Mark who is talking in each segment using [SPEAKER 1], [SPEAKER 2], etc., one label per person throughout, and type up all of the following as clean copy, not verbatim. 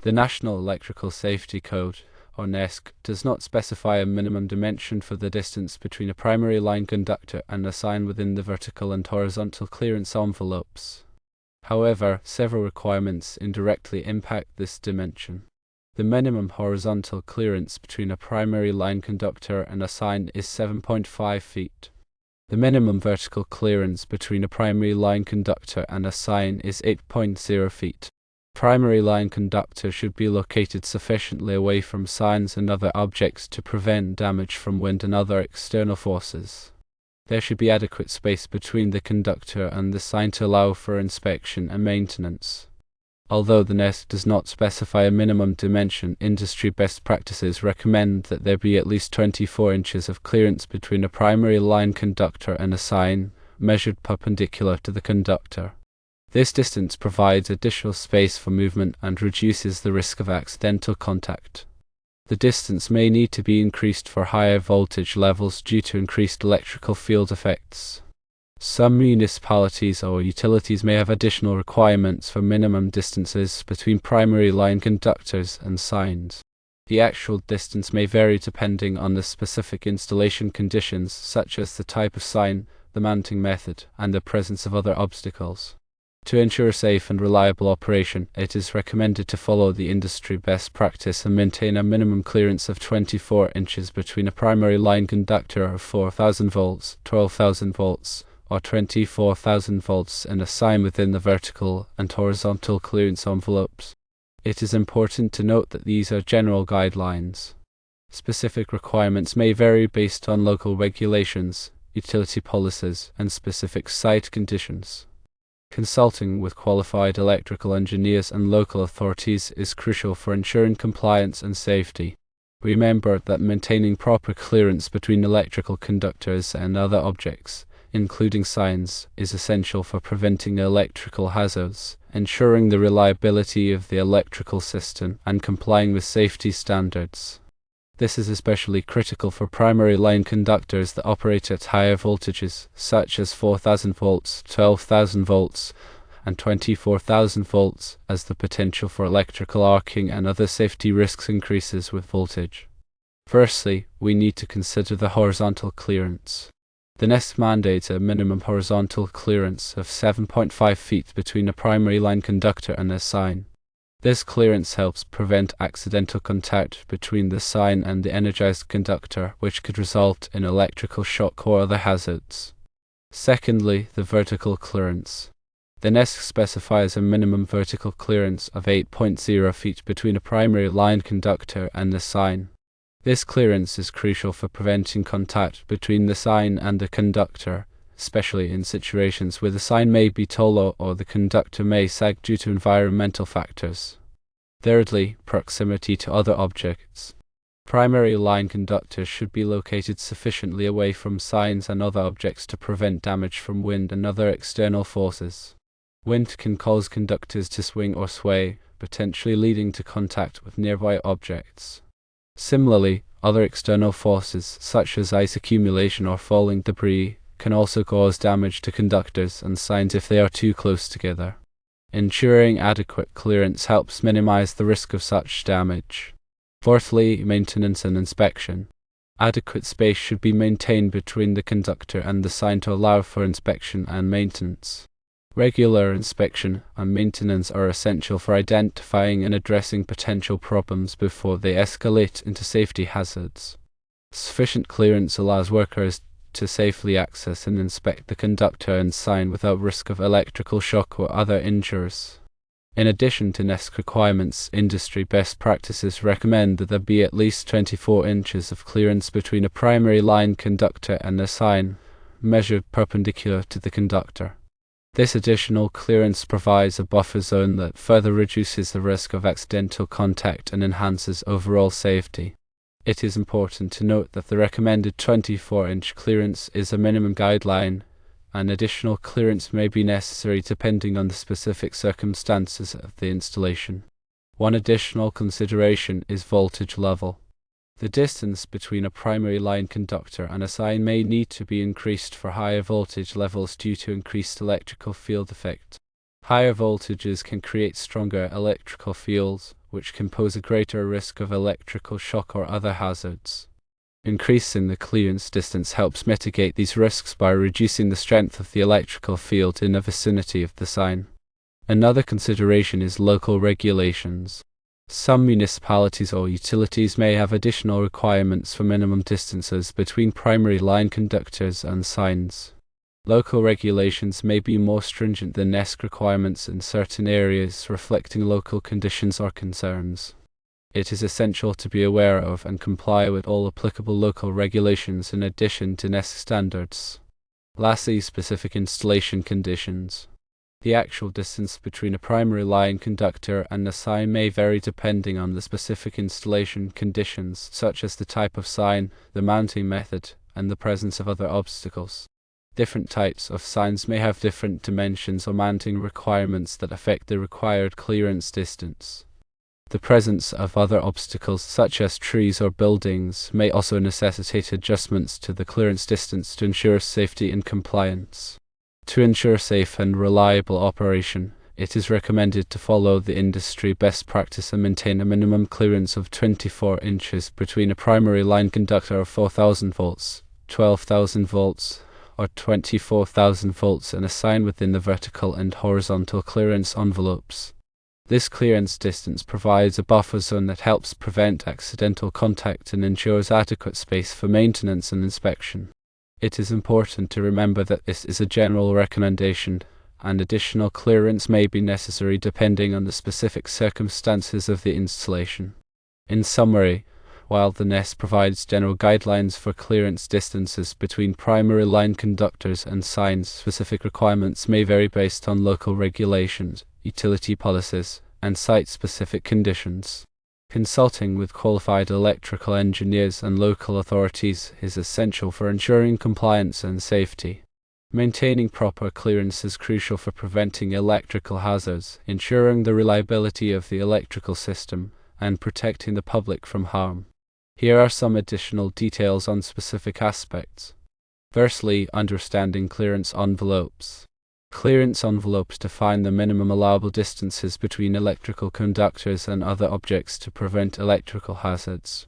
[SPEAKER 1] The National Electrical Safety Code, or NESC, does not specify a minimum dimension for the distance between a primary line conductor and a sign within the vertical and horizontal clearance envelopes. However, several requirements indirectly impact this dimension. The minimum horizontal clearance between a primary line conductor and a sign is 7.5 feet. The minimum vertical clearance between a primary line conductor and a sign is 8.0 feet. Primary line conductor should be located sufficiently away from signs and other objects to prevent damage from wind and other external forces. There should be adequate space between the conductor and the sign to allow for inspection and maintenance. Although the NESC does not specify a minimum dimension, industry best practices recommend that there be at least 24 inches of clearance between a primary line conductor and a sign, measured perpendicular to the conductor. This distance provides additional space for movement and reduces the risk of accidental contact. The distance may need to be increased for higher voltage levels due to increased electrical field effects. Some municipalities or utilities may have additional requirements for minimum distances between primary line conductors and signs. The actual distance may vary depending on the specific installation conditions, such as the type of sign, the mounting method, and the presence of other obstacles. To ensure safe and reliable operation, it is recommended to follow the industry best practice and maintain a minimum clearance of 24 inches between a primary line conductor of 4,000 volts, 12,000 volts, or 24,000 volts and a sign within the vertical and horizontal clearance envelopes. It is important to note that these are general guidelines. Specific requirements may vary based on local regulations, utility policies, and specific site conditions. Consulting with qualified electrical engineers and local authorities is crucial for ensuring compliance and safety. Remember that maintaining proper clearance between electrical conductors and other objects, including signs, is essential for preventing electrical hazards, ensuring the reliability of the electrical system, and complying with safety standards. This is especially critical for primary line conductors that operate at higher voltages, such as 4,000 volts, 12,000 volts, and 24,000 volts, as the potential for electrical arcing and other safety risks increases with voltage. Firstly, we need to consider the horizontal clearance. The NESC mandates a minimum horizontal clearance of 7.5 feet between a primary line conductor and a sign. This clearance helps prevent accidental contact between the sign and the energized conductor, which could result in electrical shock or other hazards. Secondly, the vertical clearance. The NESC specifies a minimum vertical clearance of 8.0 feet between a primary line conductor and the sign. This clearance is crucial for preventing contact between the sign and the conductor, especially in situations where the sign may be taller or the conductor may sag due to environmental factors. Thirdly, proximity to other objects. Primary line conductors should be located sufficiently away from signs and other objects to prevent damage from wind and other external forces. Wind can cause conductors to swing or sway, potentially leading to contact with nearby objects. Similarly, other external forces, such as ice accumulation or falling debris, can also cause damage to conductors and signs if they are too close together. Ensuring adequate clearance helps minimize the risk of such damage. Fourthly, maintenance and inspection. Adequate space should be maintained between the conductor and the sign to allow for inspection and maintenance. Regular inspection and maintenance are essential for identifying and addressing potential problems before they escalate into safety hazards. Sufficient clearance allows workers to safely access and inspect the conductor and sign without risk of electrical shock or other injuries. In addition to NESC requirements, industry best practices recommend that there be at least 24 inches of clearance between a primary line conductor and a sign, measured perpendicular to the conductor. This additional clearance provides a buffer zone that further reduces the risk of accidental contact and enhances overall safety. It is important to note that the recommended 24-inch clearance is a minimum guideline, and additional clearance may be necessary depending on the specific circumstances of the installation. One additional consideration is voltage level. The distance between a primary line conductor and a sign may need to be increased for higher voltage levels due to increased electrical field effect. Higher voltages can create stronger electrical fields, which can pose a greater risk of electrical shock or other hazards. Increasing the clearance distance helps mitigate these risks by reducing the strength of the electrical field in the vicinity of the sign. Another consideration is local regulations. Some municipalities or utilities may have additional requirements for minimum distances between primary line conductors and signs. Local regulations may be more stringent than NESC requirements in certain areas, reflecting local conditions or concerns. It is essential to be aware of and comply with all applicable local regulations in addition to NESC standards. Lastly, specific installation conditions. The actual distance between a primary line conductor and a sign may vary depending on the specific installation conditions, such as the type of sign, the mounting method, and the presence of other obstacles. Different types of signs may have different dimensions or mounting requirements that affect the required clearance distance. The presence of other obstacles, such as trees or buildings, may also necessitate adjustments to the clearance distance to ensure safety and compliance. To ensure safe and reliable operation, it is recommended to follow the industry best practice and maintain a minimum clearance of 24 inches between a primary line conductor of 4,000 volts, 12,000 volts, or 24,000 volts and a sign within the vertical and horizontal clearance envelopes. This clearance distance provides a buffer zone that helps prevent accidental contact and ensures adequate space for maintenance and inspection. It is important to remember that this is a general recommendation, and additional clearance may be necessary depending on the specific circumstances of the installation. In summary, while the NESC provides general guidelines for clearance distances between primary line conductors and signs, specific requirements may vary based on local regulations, utility policies, and site-specific conditions. Consulting with qualified electrical engineers and local authorities is essential for ensuring compliance and safety. Maintaining proper clearance is crucial for preventing electrical hazards, ensuring the reliability of the electrical system, and protecting the public from harm. Here are some additional details on specific aspects. Firstly, understanding clearance envelopes. Clearance envelopes define the minimum allowable distances between electrical conductors and other objects to prevent electrical hazards.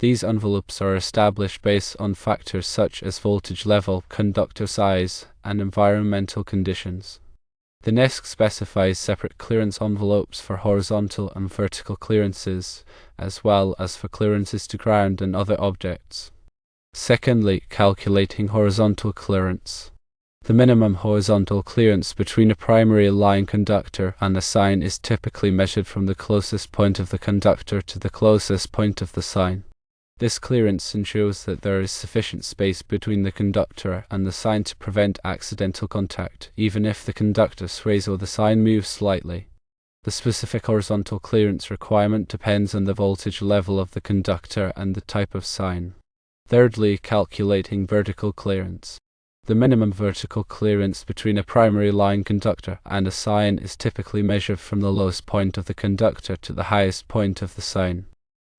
[SPEAKER 1] These envelopes are established based on factors such as voltage level, conductor size, and environmental conditions. The NESC specifies separate clearance envelopes for horizontal and vertical clearances, as well as for clearances to ground and other objects. Secondly, calculating horizontal clearance. The minimum horizontal clearance between a primary line conductor and a sign is typically measured from the closest point of the conductor to the closest point of the sign. This clearance ensures that there is sufficient space between the conductor and the sign to prevent accidental contact, even if the conductor sways or the sign moves slightly. The specific horizontal clearance requirement depends on the voltage level of the conductor and the type of sign. Thirdly, calculating vertical clearance. The minimum vertical clearance between a primary line conductor and a sign is typically measured from the lowest point of the conductor to the highest point of the sign.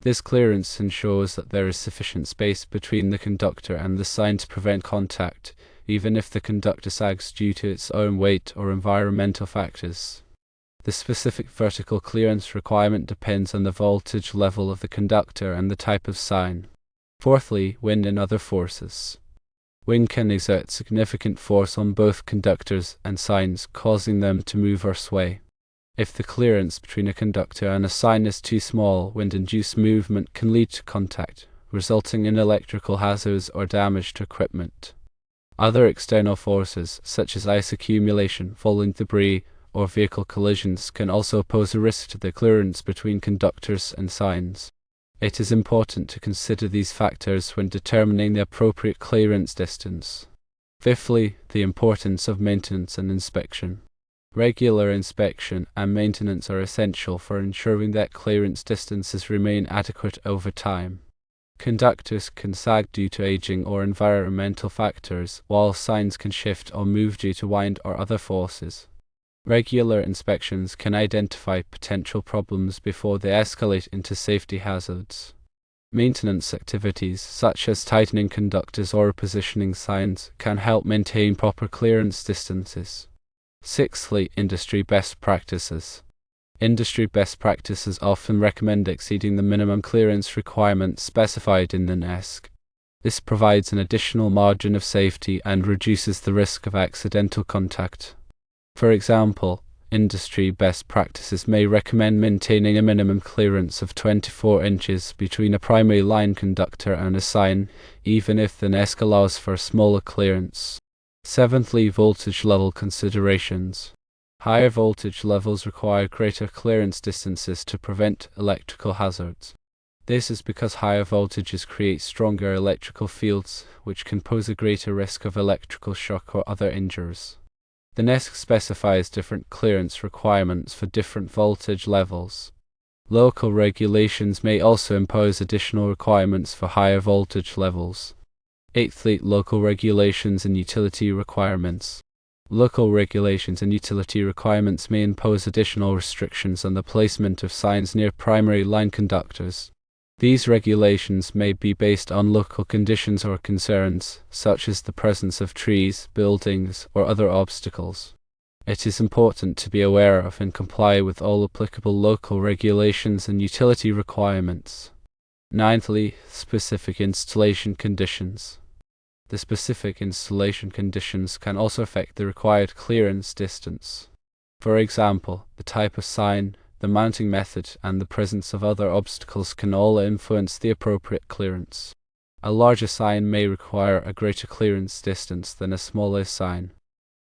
[SPEAKER 1] This clearance ensures that there is sufficient space between the conductor and the sign to prevent contact, even if the conductor sags due to its own weight or environmental factors. The specific vertical clearance requirement depends on the voltage level of the conductor and the type of sign. Fourthly, wind and other forces. Wind can exert significant force on both conductors and signs, causing them to move or sway. If the clearance between a conductor and a sign is too small, wind-induced movement can lead to contact, resulting in electrical hazards or damage to equipment. Other external forces, such as ice accumulation, falling debris, or vehicle collisions, can also pose a risk to the clearance between conductors and signs. It is important to consider these factors when determining the appropriate clearance distance. Fifthly, the importance of maintenance and inspection. Regular inspection and maintenance are essential for ensuring that clearance distances remain adequate over time. Conductors can sag due to aging or environmental factors, while signs can shift or move due to wind or other forces. Regular inspections can identify potential problems before they escalate into safety hazards. Maintenance activities, such as tightening conductors or repositioning signs, can help maintain proper clearance distances. Sixthly, industry best practices. Industry best practices often recommend exceeding the minimum clearance requirements specified in the NESC. This provides an additional margin of safety and reduces the risk of accidental contact. For example, industry best practices may recommend maintaining a minimum clearance of 24 inches between a primary line conductor and a sign, even if the NESC allows for a smaller clearance. Seventhly, voltage level considerations. Higher voltage levels require greater clearance distances to prevent electrical hazards. This is because higher voltages create stronger electrical fields, which can pose a greater risk of electrical shock or other injuries. The NESC specifies different clearance requirements for different voltage levels. Local regulations may also impose additional requirements for higher voltage levels. Eighthly, local regulations and utility requirements. Local regulations and utility requirements may impose additional restrictions on the placement of signs near primary line conductors. These regulations may be based on local conditions or concerns, such as the presence of trees, buildings, or other obstacles. It is important to be aware of and comply with all applicable local regulations and utility requirements. Ninthly, specific installation conditions. The specific installation conditions can also affect the required clearance distance. For example, the type of sign, the mounting method, and the presence of other obstacles can all influence the appropriate clearance. A larger sign may require a greater clearance distance than a smaller sign.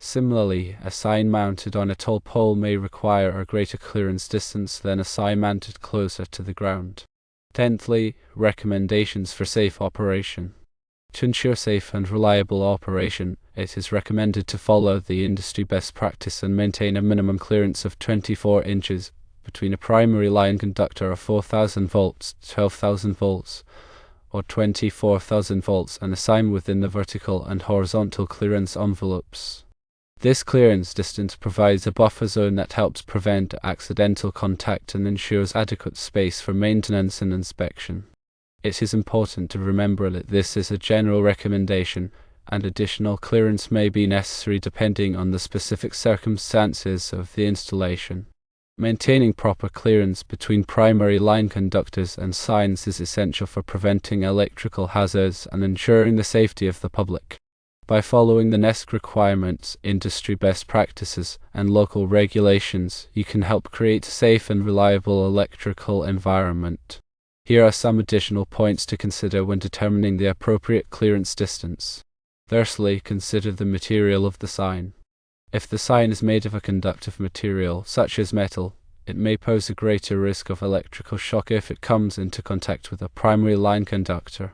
[SPEAKER 1] Similarly, a sign mounted on a tall pole may require a greater clearance distance than a sign mounted closer to the ground. Tenthly, recommendations for safe operation. To ensure safe and reliable operation, it is recommended to follow the industry best practice and maintain a minimum clearance of 24 inches between a primary line conductor of 4,000 volts, 12,000 volts, or 24,000 volts and a sign within the vertical and horizontal clearance envelopes. This clearance distance provides a buffer zone that helps prevent accidental contact and ensures adequate space for maintenance and inspection. It is important to remember that this is a general recommendation, and additional clearance may be necessary depending on the specific circumstances of the installation. Maintaining proper clearance between primary line conductors and signs is essential for preventing electrical hazards and ensuring the safety of the public. By following the NESC requirements, industry best practices, and local regulations, you can help create a safe and reliable electrical environment. Here are some additional points to consider when determining the appropriate clearance distance. Firstly, consider the material of the sign. If the sign is made of a conductive material, such as metal, it may pose a greater risk of electrical shock if it comes into contact with a primary line conductor.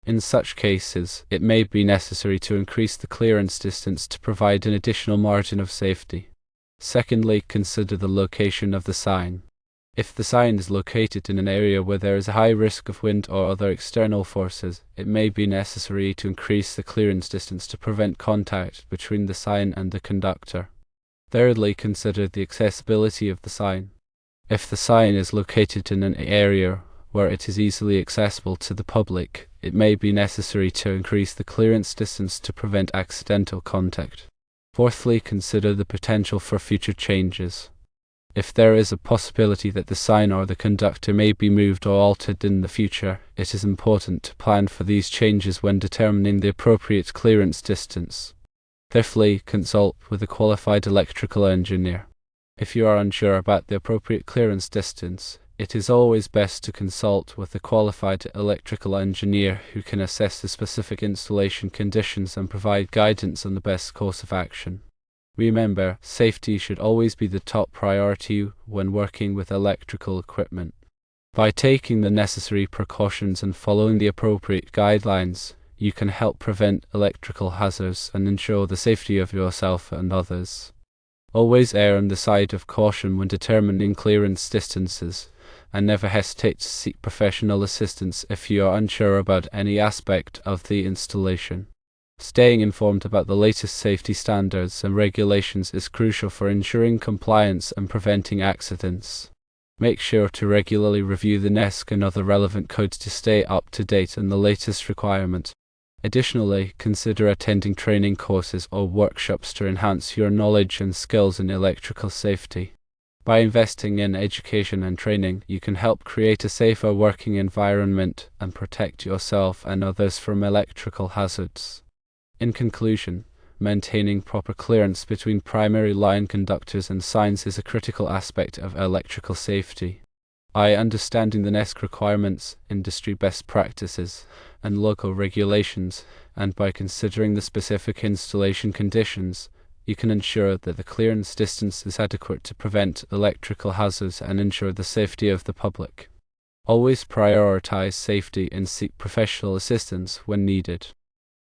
[SPEAKER 1] In such cases, it may be necessary to increase the clearance distance to provide an additional margin of safety. Secondly, consider the location of the sign. If the sign is located in an area where there is a high risk of wind or other external forces, it may be necessary to increase the clearance distance to prevent contact between the sign and the conductor. Thirdly, consider the accessibility of the sign. If the sign is located in an area where it is easily accessible to the public, it may be necessary to increase the clearance distance to prevent accidental contact. Fourthly, consider the potential for future changes. If there is a possibility that the sign or the conductor may be moved or altered in the future, it is important to plan for these changes when determining the appropriate clearance distance. Fifthly, consult with a qualified electrical engineer. If you are unsure about the appropriate clearance distance, it is always best to consult with a qualified electrical engineer who can assess the specific installation conditions and provide guidance on the best course of action. Remember, safety should always be the top priority when working with electrical equipment. By taking the necessary precautions and following the appropriate guidelines, you can help prevent electrical hazards and ensure the safety of yourself and others. Always err on the side of caution when determining clearance distances, and never hesitate to seek professional assistance if you are unsure about any aspect of the installation. Staying informed about the latest safety standards and regulations is crucial for ensuring compliance and preventing accidents. Make sure to regularly review the NESC and other relevant codes to stay up to date on the latest requirement. Additionally, consider attending training courses or workshops to enhance your knowledge and skills in electrical safety. By investing in education and training, you can help create a safer working environment and protect yourself and others from electrical hazards. In conclusion, maintaining proper clearance between primary line conductors and signs is a critical aspect of electrical safety. By understanding the NESC requirements, industry best practices, and local regulations, and by considering the specific installation conditions, you can ensure that the clearance distance is adequate to prevent electrical hazards and ensure the safety of the public. Always prioritize safety and seek professional assistance when needed.